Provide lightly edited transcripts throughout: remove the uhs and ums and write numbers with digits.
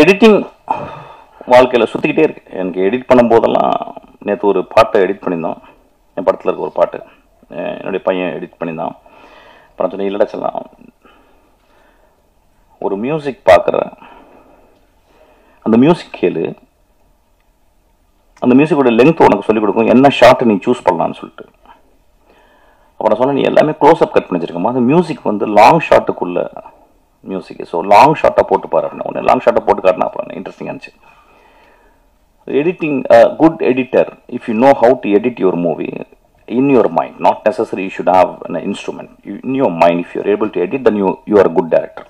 Editing வாழ்க்கையில் சுற்றிக்கிட்டே இருக்கு. எனக்கு எடிட் பண்ணும்போதெல்லாம் நேற்று ஒரு பாட்டை எடிட் பண்ணியிருந்தோம். என் படத்தில் இருக்க ஒரு பாட்டு என்னுடைய பையன் எடிட் பண்ணியிருந்தான். அப்புறம் சொன்னேன், இல்லைடா சொல்லலாம், ஒரு மியூசிக் பார்க்குற அந்த மியூசிக் கேளு, அந்த மியூசிக்கோட லென்த் உனக்கு சொல்லிக் கொடுக்கும், என்ன ஷார்ட்டை நீ சூஸ் பண்ணலான்னு சொல்லிட்டு. அப்புறம் சொன்னேன், நீ எல்லாமே க்ளோஸ் அப் கட் பண்ணி வச்சிருக்கமா, அந்த மியூசிக் வந்து லாங் ஷாட்டுக்குள்ள மியூசிக். ஸோ லாங் ஷார்ட்டாக போட்டு பாரு. ஒன்று லாங் ஷார்ட்டாக போட்டு காட்டினா அப்புறம் இன்ட்ரெஸ்டிங்காக இருந்துச்சு. Editing, good editor, if you know how to edit your movie in your mind, not necessarily you should have an instrument. In your mind, if you are able to edit, then you are a good director.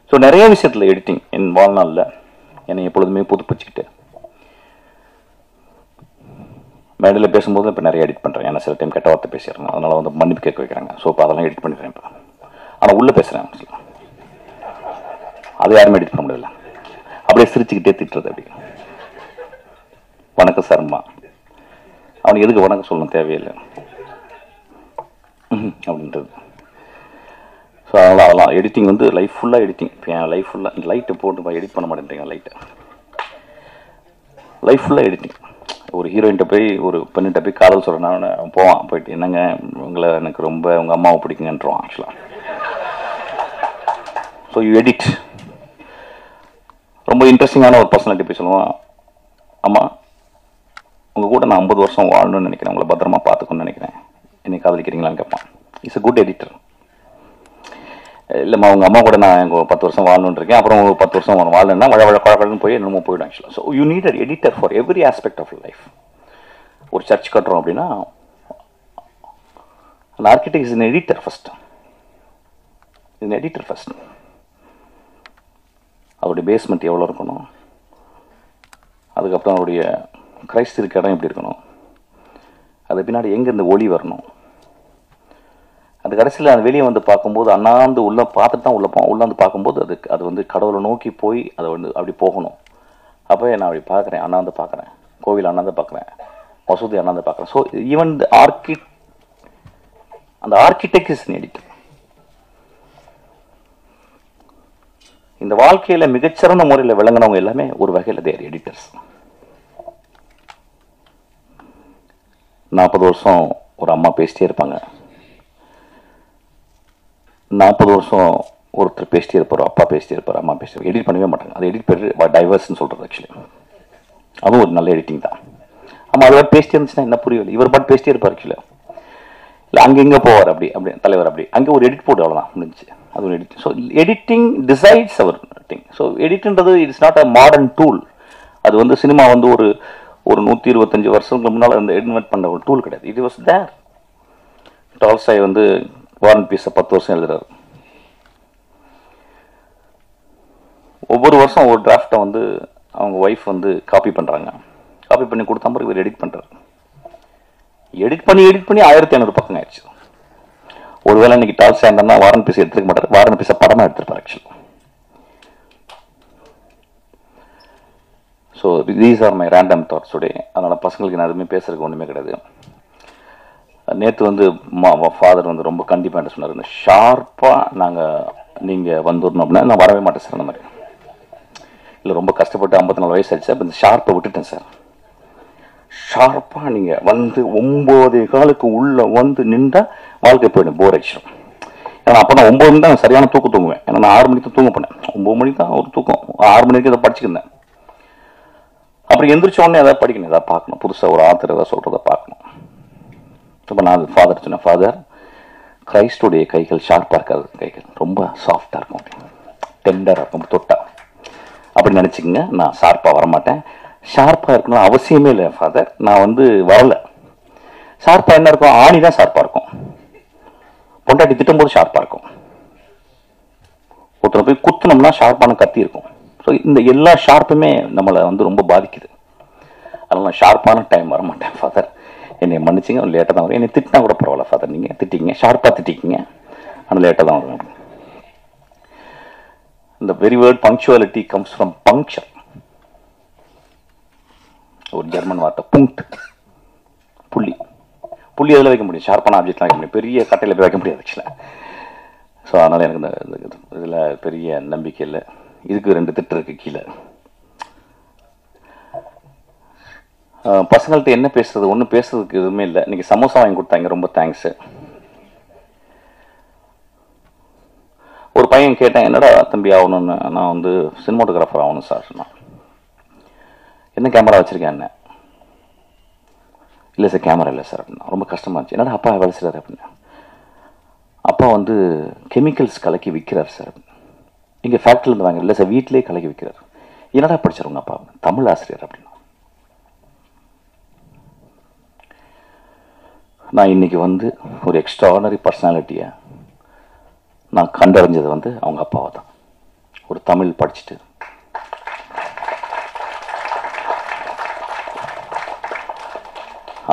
So நிறைய விஷயத்தில் editing என் வாழ்நாளில் என்னை எப்பொழுதுமே புதுப்பிச்சுக்கிட்டு மேடையில் பேசும்போது இப்போ நிறைய edit பண்ணுறேன். ஏன்னா சில டைம் கெட்ட வார்த்தை பேசிடுறேன், அதனால் வந்து மன்னிப்பு கேட்க வைக்கிறாங்க. ஸோ இப்போ அதெல்லாம் எடிட் பண்ணிடுறேன். இப்போ ஆனால் உள்ளே பேசுகிறேன், அது யாருமே எடிட் பண்ண முடியல. அப்படியே சிரிச்சுக்கிட்டே திட்டுறது. அப்படி வணக்கம் சார்மா, அவனுக்கு எதுக்கு வணக்கம் சொல்லணும், தேவையில்லை அப்படின்றது. ஸோ அதெல்லாம் எடிட்டிங் வந்து லைஃப் ஃபுல்லாக எடிட்டிங். இப்போ என் லைஃப் ஃபுல்லாக லைட்டை போட்டு எடிட் பண்ண மாட்டேன்றீங்க. லைட்டை லைஃப் ஃபுல்லாக எடிட்டிங். ஒரு ஹீரோயின்ட்ட போய் ஒரு பெண்ணிட்ட போய் காதல் சொல்கிறேன்னா போவான், போயிட்டு என்னங்க உங்களை எனக்கு ரொம்ப உங்கள் அம்மாவை பிடிக்குங்கன்றோம் ஆக்சுவலாக. So you edit. ரொம்ப இன்ட்ரெஸ்டிங்கான ஒரு பர்சனாலிட்டி போய் சொல்லுவான், அம்மா உங்கள் கூட நான் 50 வருஷம் வாழணும்னு நினைக்கிறேன், உங்களை பத்திரமா பார்த்துக்கணும்னு நினைக்கிறேன், என்னை காதலிக்கிறீங்களான்னு கேட்பான். It's a good editor. இல்லைம்மா உங்கள் அம்மா கூட நான் எங்கள் 10 வருஷம் வாழணுன்னு இருக்கேன், அப்புறம் ஒரு 10 வருஷம் வாழணுன்னா குழப்பம்னு போய் என்னமோ போயிடும் ஆக்சுவலாக. So you need a editor for every aspect of life. ஒரு சர்ச் கட்டுறோம் அப்படின்னா அந்த architect is an editor first. Is editor first. அவருடைய பேஸ்மெண்ட் எவ்வளோ இருக்கணும், அதுக்கப்புறம் அவருடைய கிரைஸ்ட் இருக்க இடம் எப்படி இருக்கணும், அது பின்னாடி எங்கே இந்த ஒளி வரணும், அது கடைசியில் அது வெளியே வந்து பார்க்கும்போது அண்ணாந்து உள்ளே பார்த்துட்டு தான் உள்ளே வந்து பார்க்கும்போது அது வந்து கடவுளை நோக்கி போய் அதை வந்து அப்படி போகணும். அப்போ நான் அப்படி பார்க்குறேன், அண்ணாந்து பார்க்குறேன், கோவில் அண்ணாந்து பார்க்குறேன், மசூதி அண்ணாந்து பார்க்குறேன். ஸோ ஈவன் அந்த ஆர்கிடெக்ட் இஸ் an editor. இந்த வாழ்க்கையில் மிகச்சிறந்த முறையில் விளங்கினவங்க எல்லாமே ஒரு வகையில் தேர் எடிட்டர்ஸ். 40 வருஷம் ஒரு அம்மா பேசிட்டே இருப்பாங்க, 40 வருஷம் ஒருத்தர் பேசிட்டே இருப்பார், அப்பா பேசிட்டே இருப்பார், அம்மா பேசிட்டு எடிட் பண்ணவே மாட்டாங்க. அது எடிட் பேர் டைவர்ஸ்ன்னு சொல்கிறது ஆக்சுவலி. அதுவும் ஒரு நல்ல எடிட்டிங் தான். ஆமாம், அது பேசிட்டே இருந்துச்சுன்னா என்ன புரியல, இவர் பாட்டு பேசிட்டே இருப்பார் ஆக்சுவலி. இல்லை அங்கே எங்கே போவார், அப்படி தலைவர் அப்படி அங்கே ஒரு எடிட் போட்டு அவ்வளோதான் முடிஞ்சு. அது ஒரு editing. So editing decides our thing. So எடிட்ன்றது it's not a modern tool. அது வந்து சினிமா வந்து ஒரு 125 வருஷத்துக்கு முன்னால் அந்த இன்வென்ட் பண்ண ஒரு டூல் கிடையாது. It was there. டால்ஸ்டாய் வந்து வார் அண்ட் பீஸை 10 வருஷம் எழுதுறாரு. ஒவ்வொரு வருஷம் ஒரு டிராஃப்டை வந்து அவங்க ஒய்ஃப் வந்து காப்பி பண்ணுறாங்க. காப்பி பண்ணி கொடுத்தா மாதிரி இவர் எடிட் பண்ணுறாரு. எடிட் பண்ணி 1500 பக்கம் ஆயிடுச்சு. ஒருவேளை இன்னைக்கு டால்ஸ்டாய் இருந்தால் வார் அண்ட் பீஸ் எடுத்துக்க மாட்டார், வார் அண்ட் பீஸை படமாக எடுத்துருப்பார் actually. So these are my random thoughts today. அதனால் பசங்களுக்கு நான் எதுவுமே பேசுறதுக்கு ஒன்றுமே கிடையாது. நேற்று வந்து ஃபாதர் வந்து ரொம்ப கண்டிப்பாக என்ன சொன்னார், இந்த ஷார்ப்பாக நீங்கள் வந்துடணும் அப்படின்னா நான் வரவே மாட்டேன் சார். அந்த மாதிரி இல்லை, ரொம்ப கஷ்டப்பட்டு 54 வயசு ஆச்சு, அப்போ இந்த ஷார்ப்பை விட்டுட்டேன் சார். ஷார்ப்பாக நீங்கள் வந்து 9:15 உள்ளே வந்து நின்றால் வாழ்க்கை போயிடும், போர் அடிச்சிடும். ஏன்னா அப்போ நான் 9 மணிக்கு தான் சரியான தூக்கம் தூங்குவேன். ஏன்னா நான் 6 மணிக்கு தான் தூங்க போனேன். 9 மணிக்கு தான் ஒரு தூக்கம், 6 மணிக்கு இதை படிச்சுக்கிருந்தேன். அப்புறம் எந்திரிச்ச உடனே எதாவது படிக்கணும், எதாவது பார்க்கணும், புதுசாக ஒரு ஆத்தர் எதாவது சொல்கிறத பார்க்கணும். இப்போ நான் ஃபாதர் சொன்னேன், ஃபாதர் கிரைஸ்டுடைய கைகள் ஷார்ப்பாக இருக்காது, கைகள் ரொம்ப சாஃப்டாக இருக்கும், டெண்டராக இருக்கும் தொட்டா. அப்படி நினச்சிக்கங்க, நான் ஷார்ப்பாக வரமாட்டேன். ஷார்ப்பாக இருக்கணும் அவசியமே இல்லை ஃபாதர், நான் வந்து வரலை. ஷார்ப்பாக என்ன இருக்கும், ஆணி தான் ஷார்ப்பாக இருக்கும், பொண்டாட்டி திட்டும்போது ஷார்ப்பாக இருக்கும், ஒருத்தரை போய் குத்துனோம்னா ஷார்ப்பான கத்தி இருக்கும். ஸோ இந்த எல்லா ஷார்ப்புமே நம்மளை வந்து ரொம்ப பாதிக்குது. அதனால் நான் ஷார்ப்பான டைம் வரமாட்டேன் ஃபாதர், என்னை மன்னிச்சிங்க, லேட்டாக தான் வரும். என்னை திட்டினா கூட பரவாயில்ல ஃபாதர், நீங்கள் திட்டிக்கிங்க, ஷார்ப்பாக திட்டிக்கிங்க, ஆனால் லேட்டாக தான் வரும். இந்த very word punctuality comes from puncture. ஒரு ஜெர்மன் வார்த்தை புங்க்ட், புள்ளி. புள்ளி அதில் வைக்க முடியும், ஷார்ப்பான ஆப்ஜெக்ட்லாம் வைக்க முடியும், பெரிய கட்டையில் போய் வைக்க முடியாது ஆக்சுவலாக. ஸோ அதனால் எனக்கு இந்த இதில் பெரிய நம்பிக்கை இல்லை. இதுக்கு 2 திட்டு இருக்குது கீழே. பசங்கள்கிட்ட என்ன பேசுறது, ஒன்றும் பேசுறதுக்கு எதுவுமே இல்லை. இன்னைக்கு சமோசா வாங்கி கொடுத்தாங்க, ரொம்ப தேங்க்ஸு. ஒரு பையன் கேட்டேன், என்னடா தம்பி ஆகணும்னு. நான் வந்து சினிமாட்டோகிராஃபர் ஆகணும் சார் சொன்னான். என்ன கேமரா வச்சுருக்கேன்? என்ன இல்லை சார் கேமரா இல்லை சார் அப்படின்னா. ரொம்ப கஷ்டமாக இருந்துச்சு. என்னடா அப்பா வேலை செய்கிறாரு அப்படின்னு. அப்பா வந்து கெமிக்கல்ஸ் கலக்கி விற்கிறார் சார். இங்கே ஃபேக்ட்ரிலேருந்து வாங்க. இல்லை சார் வீட்டிலே கலக்கி விற்கிறார். என்னடா படிச்சிருங்க அப்பா? தமிழ் ஆசிரியர் அப்படின்னா. நான் இன்னைக்கு வந்து ஒரு எக்ஸ்ட்ராடனரி பர்சனாலிட்டியை நான் கண்டறிஞ்சது வந்து அவங்க அப்பாவை தான். ஒரு தமிழ் படிச்சுட்டு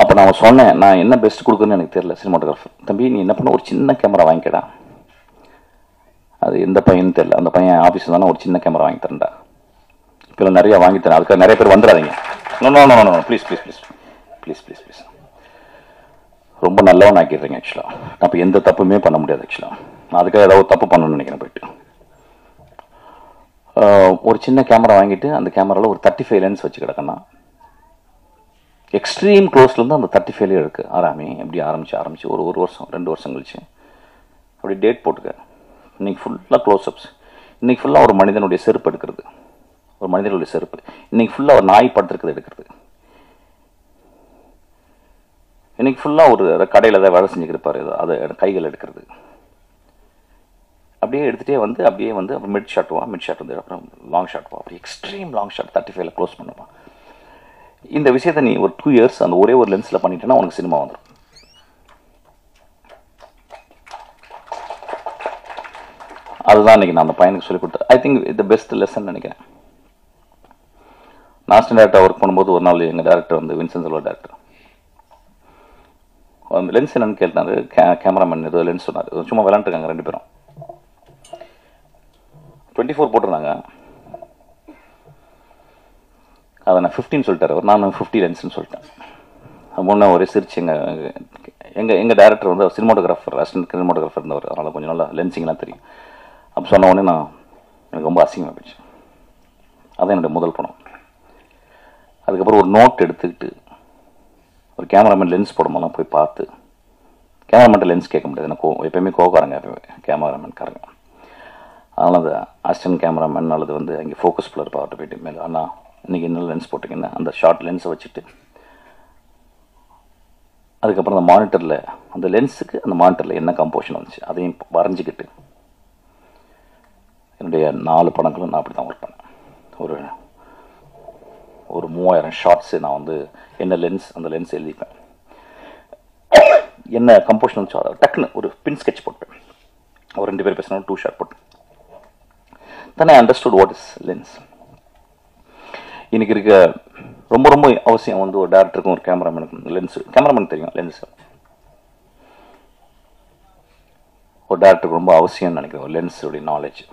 அப்போ நான் சொன்னேன், நான் என்ன பெஸ்ட் கொடுக்குறேன்னு எனக்கு தெரியல சினிமாட்டோகிராஃபர். தம்பி நீ என்ன பண்ண, ஒரு சின்ன கேமரா வாங்கிக்கடா. அது எந்த பையன்னு தெரியல. அந்த பையன் ஆஃபீஸில் தானே ஒரு சின்ன கேமரா வாங்கி தரேன்டா. இப்போ நிறையா வாங்கி தரேன். அதுக்காக நிறைய பேர் வந்துடாதீங்க. No no no no please please please please please please. ரொம்ப நல்லவன் ஆக்கிடுறீங்க ஆக்சுவலாக. நான் இப்போ எந்த தப்புமே பண்ண முடியாது ஆக்சுவலாக. நான் அதுக்காக ஏதாவது தப்பு பண்ணணும்னு நினைக்கிறேன். போயிட்டு ஒரு சின்ன கேமரா வாங்கிட்டு அந்த கேமராவில் ஒரு 35 லென்ஸ் வச்சு கிடக்கண்ணா. எக்ஸ்ட்ரீம் க்ளோஸ்லேருந்து அந்த 35 இருக்குது. ஆராமி எப்படி ஆரம்பிச்சு ஒரு வருஷம் 2 வருஷம் கழிச்சு அப்படி டேட் போட்டுக்க. இன்னைக்கு ஃபுல்லாக க்ளோஸ்அப்ஸ். இன்னைக்கு ஃபுல்லாக ஒரு மனிதனுடைய செருப்பு எடுக்கிறது, ஒரு மனிதனுடைய செருப்பு. இன்னைக்கு ஃபுல்லாக ஒரு நாய் படுத்துருக்கிறது எடுக்கிறது. இன்னைக்கு ஃபுல்லாக ஒரு கடையில் ஏதாவது வேலை செஞ்சுக்கிருப்பாரு, அதை கைகள் எடுக்கிறது. அப்படியே எடுத்துகிட்டே வந்து அப்படியே வந்து மிட் ஷாட் வந்து அப்புறம் லாங் ஷாட் அப்படி எக்ஸ்ட்ரீம் லாங் ஷாட் 35ல க்ளோஸ் பண்ணுவான். இந்த விஷயத்தை நீ ஒரு 2 இயர்ஸ் அந்த ஒரே ஒரு லென்ஸில் பண்ணிட்டேன்னா உனக்கு சினிமா வந்துடும். அதுதான் இன்னைக்கு நான் அந்த பையனுக்கு சொல்லிக் கொடுத்தேன். ஐ திங்க் இது பெஸ்ட் லெசன் நினைக்கிறேன். நான் டேரக்டர் ஒர்க் பண்ணும்போது ஒரு நாள் எங்கள் டேரக்டர் வந்து வின்சென்ட் செல்வா டேரக்டர் லென்ஸ் என்னன்னு கேட்டாரு. கேமராமேன் ஏதோ லென்ஸ் சொன்னார். சும்மா விளாண்டுருக்காங்க 2 பேரும். 24 போட்டிருந்தாங்க. அதை நான் 15 சொல்லிட்டார். நான் 50 லென்ஸ்ன்னு சொல்லிட்டேன். முன்னே ஒரே சிரிச்சு எங்கள் டேரக்டர் வந்து சினிமாட்டோகிராஃபர், அசிஸ்டன்ட் சினிமாட்டோகிராஃபர் இருந்தவர். அதனால் கொஞ்சம் நல்லா லென்சிங்லாம் தெரியும். அப்போ சொன்ன உடனே எனக்கு ரொம்ப அசிங்கமாக போயிடுச்சு. அதான் என்னுடைய முதல் படம். அதுக்கப்புறம் ஒரு நோட் எடுத்துக்கிட்டு ஒரு கேமராமேன் லென்ஸ் போடும்போதெல்லாம் போய் பார்த்து, கேமராமேன்ட்ட லென்ஸ் கேட்க முடியாது. எனக்கு எப்போயுமே கோவக்காரங்க கேமராமேன்காரங்க. அதனால் அந்த அசிஸ்டன்ட் கேமராமேன் அல்லது வந்து அங்கே ஃபோக்கஸ் பிள்ளை பார்த்து போயிட்டு மேலே, ஆனால் இன்றைக்கி என்ன லென்ஸ் போட்டிங்கன்னா அந்த ஷார்ட் லென்ஸை வச்சுட்டு அதுக்கப்புறம் அந்த மானிட்டரில் அந்த லென்ஸுக்கு அந்த மானிட்டரில் என்ன கம்போஷன் வந்துச்சு அதையும் வரைஞ்சிக்கிட்டு என்னுடைய 4 படங்களும் நான் அப்படி தான் ஒர்க் பண்ணேன். ஒரு 3000 ஷார்ட்ஸு நான் வந்து என்ன லென்ஸ் அந்த லென்ஸ் எழுதிப்பேன். என்ன கம்போஷன் வந்துச்சோ அதை டக்குன்னு ஒரு பின் ஸ்கெட்ச் போட்டேன். ஒரு 2 பேர் பேசினாலும் 2 ஷார்ட் போட்டேன். தானே அண்டர்ஸ்டுட் வாட் இஸ் லென்ஸ். இன்னைக்கு இருக்க ரொம்ப ரொம்ப அவசியம் வந்து ஒரு டேரக்டருக்கும் ஒரு கேமராமேனுக்கும் லென்ஸு. கேமராமேன் தெரியும் லென்ஸ், ஒரு டேரக்டருக்கு ரொம்ப அவசியம்னு நினைக்கிறேன் ஒரு லென்ஸுடைய நாலேஜ்.